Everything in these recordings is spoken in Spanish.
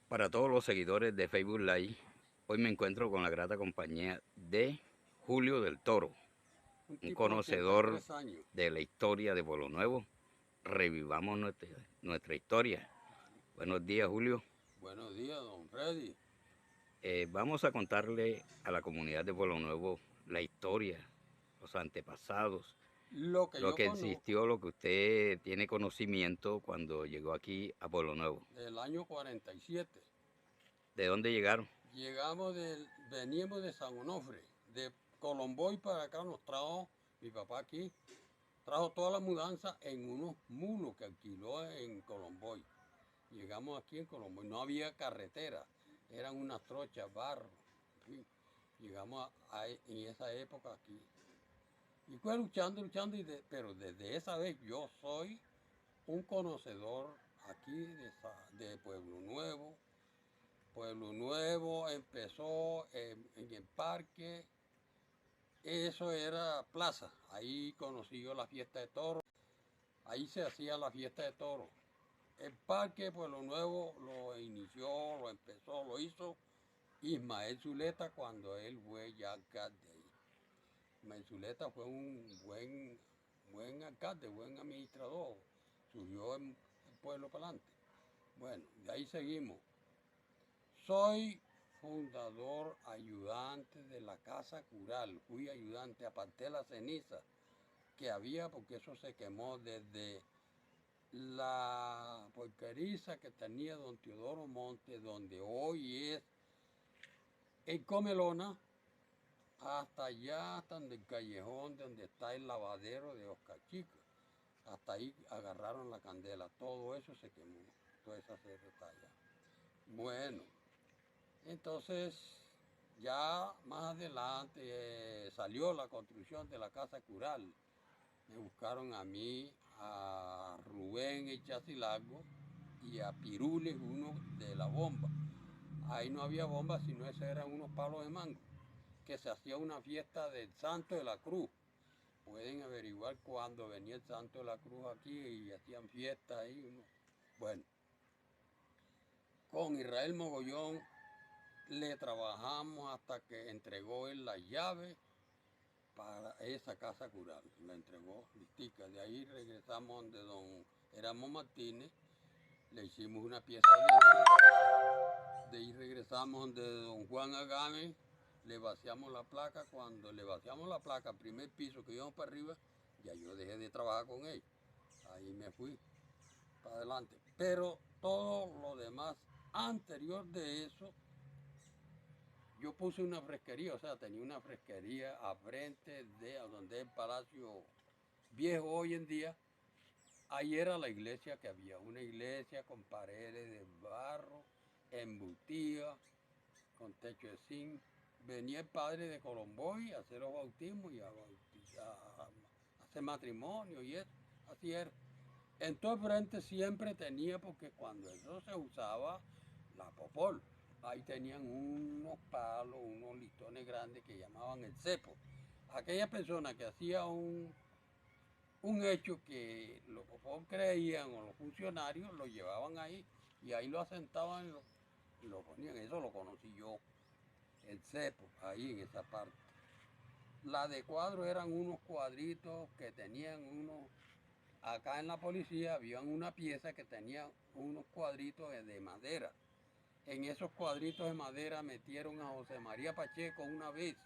Para todos los seguidores de Facebook Live, hoy me encuentro con la grata compañía de Julio del Toro, Un un tipo de conocedor 83 años. de la historia de Pueblo Nuevo. Revivamos nuestra historia. Buenos días, Julio. Buenos días, don Freddy. Vamos a contarle a la comunidad de Pueblo Nuevo la historia, los antepasados, Lo que lo yo que conozco existió, lo que usted tiene conocimiento cuando llegó aquí a Pueblo Nuevo. del año 47. ¿De dónde llegaron? Veníamos de San Onofre, de Colomboy para acá nos trajo mi papá aquí. Trajo toda la mudanza en unos mulos que alquiló en Colomboy. Llegamos aquí en Colomboy, no había carretera, eran unas trochas, barro, en fin. Llegamos en esa época aquí. Y fue luchando, luchando, pero desde esa vez yo soy un conocedor aquí de Pueblo Nuevo. Pueblo Nuevo empezó en el parque, eso era plaza, ahí conocí yo la fiesta de toros, ahí se hacía la fiesta de toros. El parque Pueblo Nuevo lo inició, lo empezó, lo hizo Ismael Zuleta cuando él fue ya alcalde ahí. Ismael Zuleta fue un buen alcalde, buen administrador, subió el pueblo para adelante. Bueno, de ahí seguimos. Soy fundador, ayudante de la Casa Cural. Fui ayudante, aparté la ceniza que había porque eso se quemó desde la porqueriza que tenía don Teodoro Monte, donde hoy es el Comelona, hasta allá, hasta el callejón donde está el lavadero de Oscar Chico. Hasta ahí agarraron la candela, todo eso se quemó, toda esa cerca está allá. Bueno, entonces ya más adelante salió la construcción de la Casa Cural. Me buscaron a mí, a Rubén Echacilago y a Pirules, uno de la bomba. Ahí no había bomba, sino esos eran unos palos de mango, que se hacía una fiesta del Santo de la Cruz. Pueden averiguar cuándo venía el Santo de la Cruz aquí y hacían fiesta ahí. Bueno, con Israel Mogollón le trabajamos hasta que entregó él las llaves para esa casa cural. La entregó listica. De ahí regresamos donde don Erasmo Martínez, le hicimos una pieza dentro. De ahí regresamos donde don Juan Agame, le vaciamos la placa. Cuando le vaciamos la placa, primer piso que íbamos para arriba, ya yo dejé de trabajar con él. Ahí me fui para adelante. Pero todo lo demás anterior de eso, yo puse una fresquería, o sea, tenía una fresquería a frente de donde es el Palacio Viejo hoy en día. Ahí era la iglesia que había, una iglesia con paredes de barro, embutida, con techo de zinc. Venía el padre de Colomboy a hacer los bautismos y a hacer matrimonio y eso, así era. En todo el frente siempre tenía, porque cuando eso se usaba, la popol, ahí tenían unos palos, unos listones grandes que llamaban el cepo. Aquella persona que hacía un hecho que los popol creían o los funcionarios lo llevaban ahí y ahí lo asentaban y lo ponían. Eso lo conocí yo, el cepo, ahí en esa parte. La de cuadro eran unos cuadritos que tenían unos. Acá en la policía había una pieza que tenía unos cuadritos de madera. En esos cuadritos de madera metieron a José María Pacheco una vez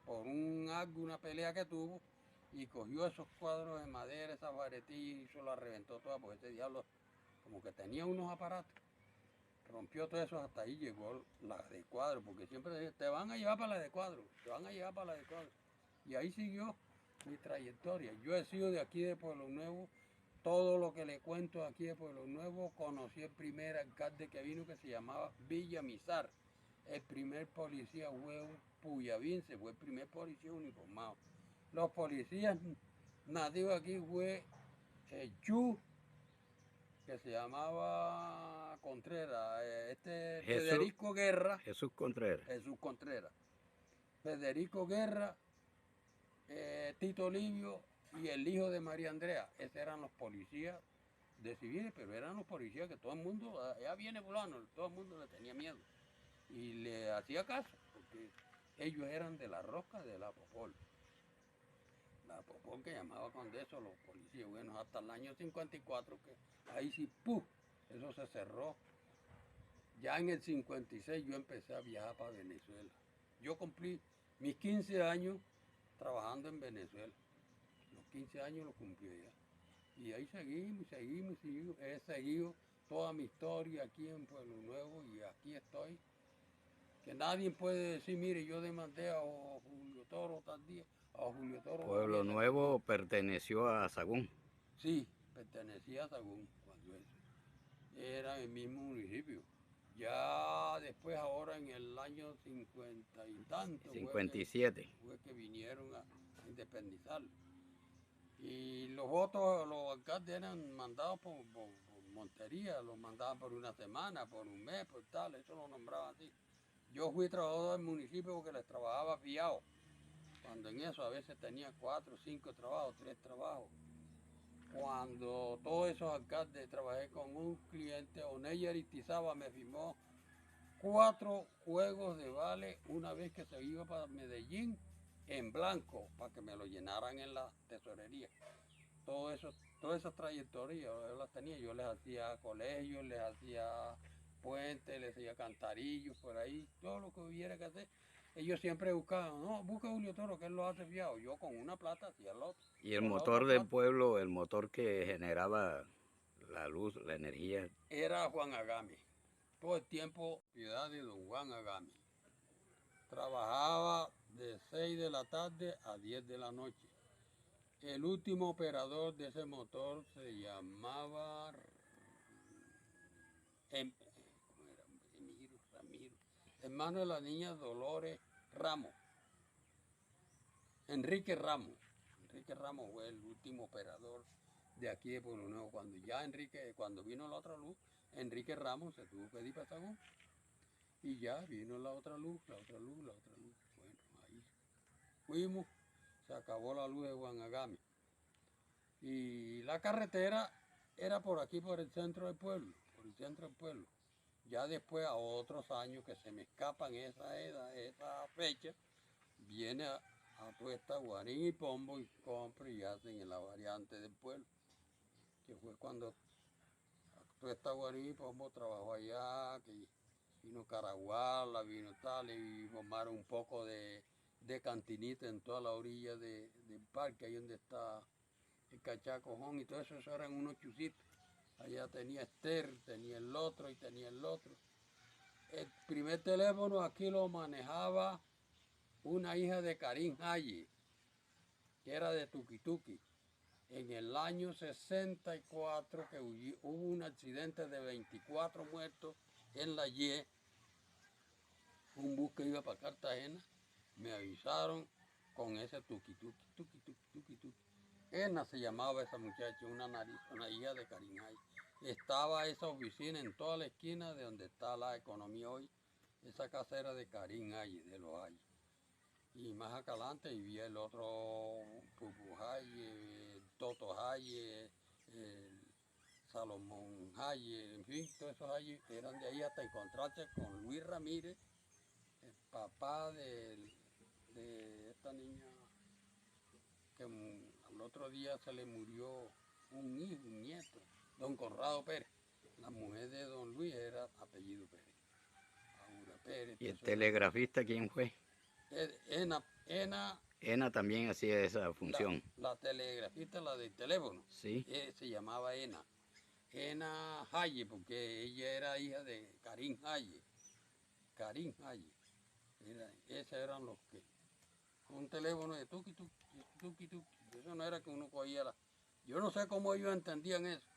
por una pelea que tuvo y cogió esos cuadros de madera, esa varetilla y se la reventó toda, porque ese diablo como que tenía unos aparatos. Rompió todo eso, hasta ahí llegó la de cuadro, porque siempre decía, te van a llevar para la de cuadro, te van a llevar para la de cuadro. Y ahí siguió mi trayectoria. Yo he sido de aquí de Pueblo Nuevo. Todo lo que le cuento aquí de Pueblo Nuevo, conocí el primer alcalde que vino que se llamaba Villa Mizar. El primer policía fue un Puyavince, fue el primer policía uniformado. Los policías nativos aquí fue Chu, que se llamaba Contreras, Jesús, Federico Guerra, Jesús Contreras. Jesús Contreras, Federico Guerra, Tito Livio y el hijo de María Andrea. Esos eran los policías de civiles, pero eran los policías que todo el mundo, ya viene fulano, todo el mundo le tenía miedo. Y le hacía caso, porque ellos eran de la rosca de la Popol. La Popol que llamaba con eso los policías. Bueno, hasta el año 54, que ahí sí, ¡puf! Eso se cerró. Ya en el 56 yo empecé a viajar para Venezuela. Yo cumplí mis 15 años trabajando en Venezuela. Los 15 años los cumplí allá. Y ahí seguimos. He seguido toda mi historia aquí en Pueblo Nuevo y aquí estoy. Que nadie puede decir, mire, yo demandé a Julio Toro tal día, a Julio Toro Pueblo Gavieta. Nuevo perteneció a Sagún. Sí, pertenecía a Sagún cuando eso. Era el mismo municipio. Ya después, ahora en el año 50 y tanto, 57. fue que vinieron a independizarlo. Y los votos, los alcaldes eran mandados por Montería, los mandaban por una semana, por un mes, por tal, eso lo nombraban así. Yo fui trabajador del municipio porque les trabajaba fiado. Cuando en eso a veces tenía 4, 5 trabajos, 3 trabajos. Cuando todos esos alcaldes trabajé con un cliente, Oneya Aristizábal me firmó 4 juegos de vale una vez que se iba para Medellín en blanco para que me lo llenaran en la tesorería. Todo eso, todas esas trayectorias yo las tenía, yo les hacía colegios, les hacía puentes, les hacía cantarillos por ahí, todo lo que hubiera que hacer. Ellos siempre buscaban, no, busca a Julio Toro, que él lo hace fiado. Yo con una plata hacía el otro. Y el con la motor otra del plata pueblo, el motor que generaba la luz, la energía. era Juan Agami. Todo el tiempo, piedad de don Juan Agami. Trabajaba de 6 de la tarde a 10 de la noche. El último operador de ese motor se llamaba ¿cómo era? Ramiro. Hermano de la niña Dolores Ramos. Enrique Ramos. Enrique Ramos fue el último operador de aquí de Pueblo Nuevo. Cuando vino la otra luz, Enrique Ramos se tuvo que ir para Sagún. Y ya vino la otra luz. Bueno, ahí fuimos, se acabó la luz de Juan Agami. Y la carretera era por aquí, por el centro del pueblo, Ya después, a otros años que se me escapan esa fecha, viene a Tuesta, Guarín y Pombo y compra y hacen en la variante del pueblo, que fue cuando Tuesta, Guarín y Pombo trabajó allá, que vino Caraguala, vino tal, y formaron un poco de cantinita en toda la orilla del parque, ahí donde está el Cachacojón y todo eso, eran unos chusitos. Allá tenía Esther, tenía el otro y tenía el otro. El primer teléfono aquí lo manejaba una hija de Karim Haye, que era de Tuquituqui. En el año 64 que hubo un accidente de 24 muertos en la Y, un bus que iba para Cartagena, me avisaron con ese tuqui. Ena se llamaba esa muchacha, una hija de Karim Haye. Estaba esa oficina en toda la esquina de donde está la economía hoy. Esa casa era de Karim Haye, de los Haye. Y más acá adelante vivía el otro Pupu Haye, Toto Haye, Salomón Haye, en fin, todos esos Haye eran de ahí hasta encontrarse con Luis Ramírez, el papá de esta niña que al otro día se le murió un hijo, un nieto, don Conrado Pérez. La mujer de don Luis era apellido Pérez. Aura Pérez. ¿Y el telegrafista quién fue? Ena también hacía esa función. La telegrafista, la del teléfono, Sí. se llamaba Ena. Ena Haye, porque ella era hija de Karim Haye. Karim Haye. Esos eran los que. Un teléfono de tuqui. Eso no era que uno cogía la. Yo no sé cómo ellos entendían eso,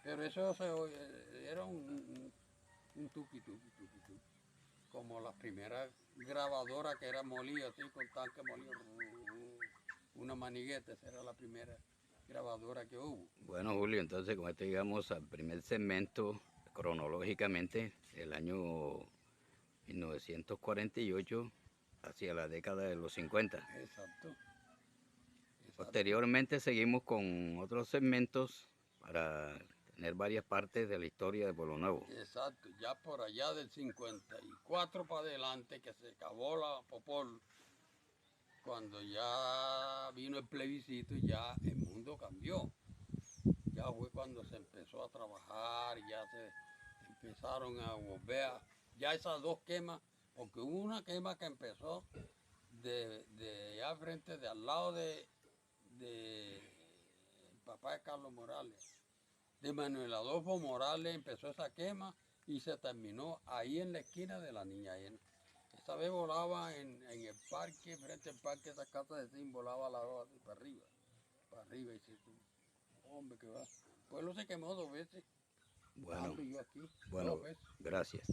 pero eso era un tuqui. Como las primeras grabadoras que eran molidas, así con tanque molido, una manigueta, esa era la primera grabadora que hubo. Bueno, Julio, entonces con esto llegamos al primer segmento cronológicamente, el año 1948 hacia la década de los 50. Exacto. Posteriormente seguimos con otros segmentos para tener varias partes de la historia de Pueblo Nuevo. Exacto, ya por allá del 54 para adelante que se acabó la Popol, cuando ya vino el plebiscito, ya el mundo cambió. Ya fue cuando se empezó a trabajar, ya se empezaron a volver ya esas dos quemas, porque hubo una quema que empezó de allá frente, de al lado de el papá de Carlos Morales, de Manuel Adolfo Morales empezó esa quema y se terminó ahí en la esquina de la Niña Llena. Esa vez volaba en el parque, frente al parque, esa casa de zinc volaba la roja así para arriba y dice, hombre, que va. El pueblo se quemó 2 veces, Bueno, estando yo aquí, bueno, 2 veces. gracias.